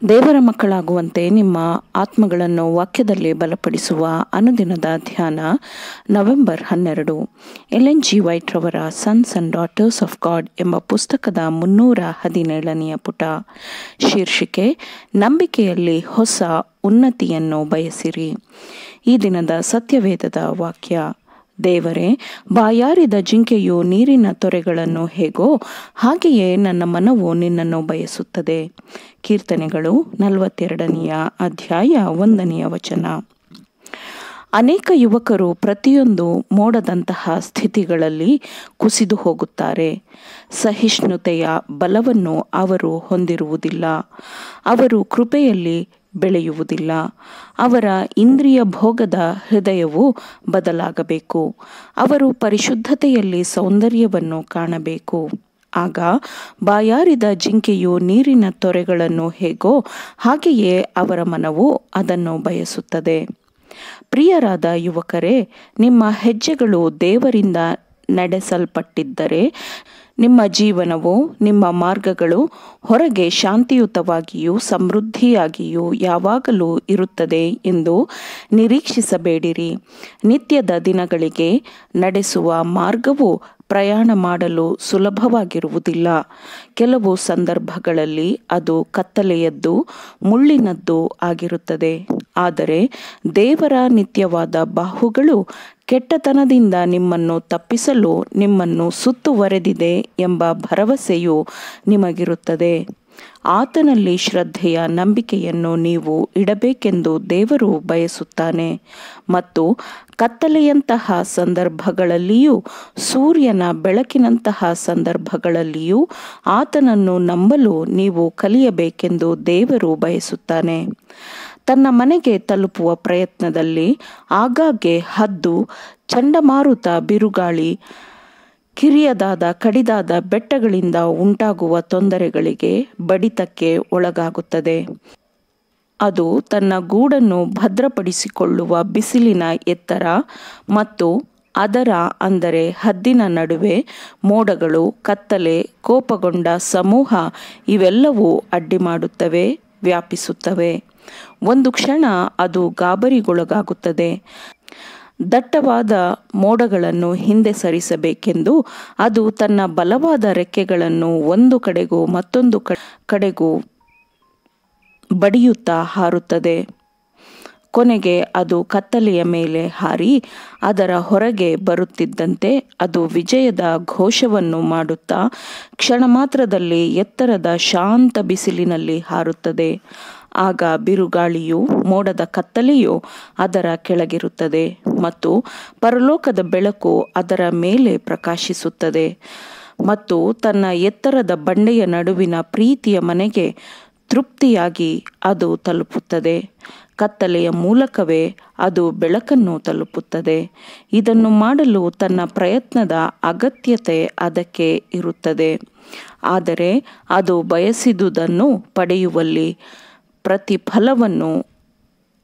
ದೇವರ ಮಕ್ಕಳಾಗುವಂತೆ ನಿಮ್ಮ ಆತ್ಮಗಳನ್ನು ವಾಕ್ಯದಲ್ಲಿ ಬಲಪಡಿಸುವ ಅನುದಿನದ ಧ್ಯಾನ ನವೆಂಬರ್ 12. ಎಲೆನ್ ಜಿ ವೈಟ್ ರವರ sons and daughters of god ಎಂಬ ಪುಸ್ತಕದ 317ನೆಯ ಪುಟ. ಶೀರ್ಷಿಕೆ: ನಂಬಿಕೆಯಲ್ಲಿ ಹೊಸ ಉನ್ನತಿಯನ್ನು ಬಯಸಿರಿ. ಈ ದಿನದ ಸತ್ಯವೇದದ ವಾಕ್ಯ: ದೇವರೇ, ಬಾಯಾರಿದ ಜಿಂಕೆಯು ನೀರಿನ ತೊರೆಗಳನ್ನು ಹೇಗೋ ಹಾಗೆಯೇ ನನ್ನ ಮನವು ನಿನ್ನನ್ನು ಬಯಸುತ್ತದೆ. ಕೀರ್ತನೆಗಳು 42ನೆಯ ಅಧ್ಯಾಯ 1ನೆಯ ವಚನ. ಅನೇಕ ಯುವಕರು ಪ್ರತಿಯೊಂದು ಮೋಡದಂತಹ ಸ್ಥಿತಿಗಳಲ್ಲಿ ಕುಸಿದು ಹೋಗುತ್ತಾರೆ. ಸಹಿಷ್ಣುತೆಯ ಬಲವನ್ನು ಅವರು ಹೊಂದಿರುವುದಿಲ್ಲ. ಅವರು ಕೃಪೆಯಲ್ಲಿ ಬೆಳೆಯುವುದಿಲ್ಲ. ಅವರ ಇಂದ್ರಿಯ ಭೋಗದ ಹೃದಯವು ಬದಲಾಗಬೇಕು. ಅವರು ಪರಿಶುದ್ಧತೆಯಲ್ಲಿ ಸೌಂದರ್ಯವನ್ನು ಕಾಣಬೇಕು. ಆಗ ಬಾಯಾರಿದ ಜಿಂಕೆಯು ನೀರಿನ ತೊರೆಗಳನ್ನು ಹೇಗೋ ಹಾಗೆಯೇ ಅವರ ಮನವು ಅದನ್ನು ಬಯಸುತ್ತದೆ. ಪ್ರಿಯರಾದ ಯುವಕರೇ, ನಿಮ್ಮ ಹೆಜ್ಜೆಗಳು ದೇವರಿಂದ ನಡೆಸಲ್ಪಟ್ಟಿದ್ದರೆ ನಿಮ್ಮ ಜೀವನವು, ನಿಮ್ಮ ಮಾರ್ಗಗಳು ಹೊರಗೆ ಶಾಂತಿಯುತವಾಗಿಯೂ ಸಮೃದ್ಧಿಯಾಗಿಯೂ ಯಾವಾಗಲೂ ಇರುತ್ತದೆ ಎಂದು ನಿರೀಕ್ಷಿಸಬೇಡಿರಿ. ನಿತ್ಯದ ದಿನಗಳಿಗೆ ನಡೆಸುವ ಮಾರ್ಗವು ಪ್ರಯಾಣ ಮಾಡಲು ಸುಲಭವಾಗಿರುವುದಿಲ್ಲ. ಕೆಲವು ಸಂದರ್ಭಗಳಲ್ಲಿ ಅದು ಕತ್ತಲೆಯದ್ದು, ಮುಳ್ಳಿನದ್ದು ಆಗಿರುತ್ತದೆ. ಆದರೆ ದೇವರ ನಿತ್ಯವಾದ ಬಾಹುಗಳು ಕೆಟ್ಟತನದಿಂದ ನಿಮ್ಮನ್ನು ತಪ್ಪಿಸಲು ನಿಮ್ಮನ್ನು ಸುತ್ತುವರೆದಿದೆ ಎಂಬ ಭರವಸೆಯು ನಿಮಗಿರುತ್ತದೆ. ಆತನಲ್ಲಿ ಶ್ರದ್ಧೆಯ ನಂಬಿಕೆಯನ್ನು ನೀವು ಇಡಬೇಕೆಂದು ದೇವರು ಬಯಸುತ್ತಾನೆ. ಮತ್ತು ಕತ್ತಲೆಯಂತಹ ಸಂದರ್ಭಗಳಲ್ಲಿಯೂ ಸೂರ್ಯನ ಬೆಳಕಿನಂತಹ ಸಂದರ್ಭಗಳಲ್ಲಿಯೂ ಆತನನ್ನು ನಂಬಲು ನೀವು ಕಲಿಯಬೇಕೆಂದು ದೇವರು ಬಯಸುತ್ತಾನೆ. ತನ್ನ ಮನೆಗೆ ತಲುಪುವ ಪ್ರಯತ್ನದಲ್ಲಿ ಆಗಾಗ್ಗೆ ಹದ್ದು, ಚಂಡಮಾರುತ, ಬಿರುಗಾಳಿ, ಕಿರಿಯದಾದ ಕಡಿದಾದ ಬೆಟ್ಟಗಳಿಂದ ಉಂಟಾಗುವ ತೊಂದರೆಗಳಿಗೆ, ಬಡಿತಕ್ಕೆ ಒಳಗಾಗುತ್ತದೆ. ಅದು ತನ್ನ ಗೂಡನ್ನು ಭದ್ರಪಡಿಸಿಕೊಳ್ಳುವ ಬಿಸಿಲಿನ ಎತ್ತರ ಮತ್ತು ಅದರ ಅಂದರೆ ಹದ್ದಿನ ನಡುವೆ ಮೋಡಗಳು, ಕತ್ತಲೆ, ಕೋಪಗೊಂಡ ಸಮೂಹ ಇವೆಲ್ಲವೂ ಅಡ್ಡಿ ಮಾಡುತ್ತವೆ, ವ್ಯಾಪಿಸುತ್ತವೆ. ಒಂದು ಕ್ಷಣ ಅದು ಗಾಬರಿಗೊಳಗಾಗುತ್ತದೆ. ದಟ್ಟವಾದ ಮೋಡಗಳನ್ನು ಹಿಂದೆ ಸರಿಸಬೇಕೆಂದು ಅದು ತನ್ನ ಬಲವಾದ ರೆಕ್ಕೆಗಳನ್ನು ಒಂದು ಕಡೆಗೂ ಮತ್ತೊಂದು ಕಡೆಗೂ ಬಡಿಯುತ್ತಾ ಹಾರುತ್ತದೆ. ಕೊನೆಗೆ ಅದು ಕತ್ತಲೆಯ ಮೇಲೆ ಹಾರಿ ಅದರ ಹೊರಗೆ ಬರುತ್ತಿದ್ದಂತೆ ಅದು ವಿಜಯದ ಘೋಷವನ್ನು ಮಾಡುತ್ತಾ ಕ್ಷಣ ಮಾತ್ರದಲ್ಲಿ ಎತ್ತರದ ಶಾಂತ ಬಿಸಿಲಿನಲ್ಲಿ ಹಾರುತ್ತದೆ. ಆಗ ಬಿರುಗಾಳಿಯು, ಮೋಡದ ಕತ್ತಲೆಯು ಅದರ ಕೆಳಗಿರುತ್ತದೆ ಮತ್ತು ಪರಲೋಕದ ಬೆಳಕು ಅದರ ಮೇಲೆ ಪ್ರಕಾಶಿಸುತ್ತದೆ ಮತ್ತು ತನ್ನ ಎತ್ತರದ ಬಂಡೆಯ ನಡುವಿನ ಪ್ರೀತಿಯ ಮನೆಗೆ ತೃಪ್ತಿಯಾಗಿ ಅದು ತಲುಪುತ್ತದೆ. ಕತ್ತಲೆಯ ಮೂಲಕವೇ ಅದು ಬೆಳಕನ್ನು ತಲುಪುತ್ತದೆ. ಇದನ್ನು ಮಾಡಲು ತನ್ನ ಪ್ರಯತ್ನದ ಅಗತ್ಯತೆ ಅದಕ್ಕೆ ಇರುತ್ತದೆ. ಆದರೆ ಅದು ಬಯಸಿದುದನ್ನು ಪಡೆಯುವಲ್ಲಿ ಪ್ರತಿಫಲವನ್ನು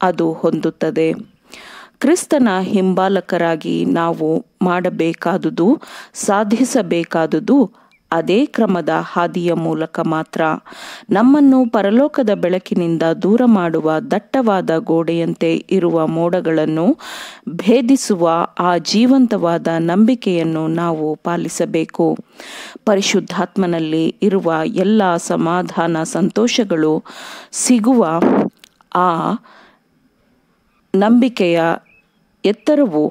ಅದು ಹೊಂದುತ್ತದೆ. ಕ್ರಿಸ್ತನ ಹಿಂಬಾಲಕರಾಗಿ ನಾವು ಮಾಡಬೇಕಾದುದು, ಸಾಧಿಸಬೇಕಾದುದು ಅದೇ ಕ್ರಮದ ಹಾದಿಯ ಮೂಲಕ ಮಾತ್ರ. ನಮ್ಮನ್ನು ಪರಲೋಕದ ಬೆಳಕಿನಿಂದ ದೂರ ಮಾಡುವ ದಟ್ಟವಾದ ಗೋಡೆಯಂತೆ ಇರುವ ಮೋಡಗಳನ್ನು ಭೇದಿಸುವ ಆ ಜೀವಂತವಾದ ನಂಬಿಕೆಯನ್ನು ನಾವು ಪಾಲಿಸಬೇಕು. ಪರಿಶುದ್ಧಾತ್ಮನಲ್ಲಿ ಇರುವ ಎಲ್ಲ ಸಮಾಧಾನ, ಸಂತೋಷಗಳು ಸಿಗುವ ಆ ನಂಬಿಕೆಯ ಎತ್ತರವು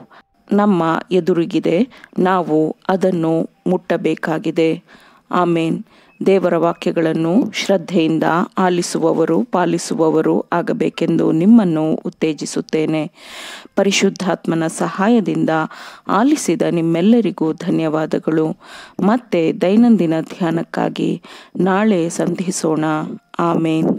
ನಮ್ಮ ಎದುರಿಗಿದೆ. ನಾವು ಅದನ್ನು ಮುಟ್ಟಬೇಕಾಗಿದೆ. ಆಮೇನ್. ದೇವರ ವಾಕ್ಯಗಳನ್ನು ಶ್ರದ್ಧೆಯಿಂದ ಆಲಿಸುವವರು, ಪಾಲಿಸುವವರು ಆಗಬೇಕೆಂದು ನಿಮ್ಮನ್ನು ಉತ್ತೇಜಿಸುತ್ತೇನೆ. ಪರಿಶುದ್ಧಾತ್ಮನ ಸಹಾಯದಿಂದ ಆಲಿಸಿದ ನಿಮ್ಮೆಲ್ಲರಿಗೂ ಧನ್ಯವಾದಗಳು. ಮತ್ತೆ ದೈನಂದಿನ ಧ್ಯಾನಕ್ಕಾಗಿ ನಾಳೆ ಸಂಧಿಸೋಣ. ಆಮೇನ್.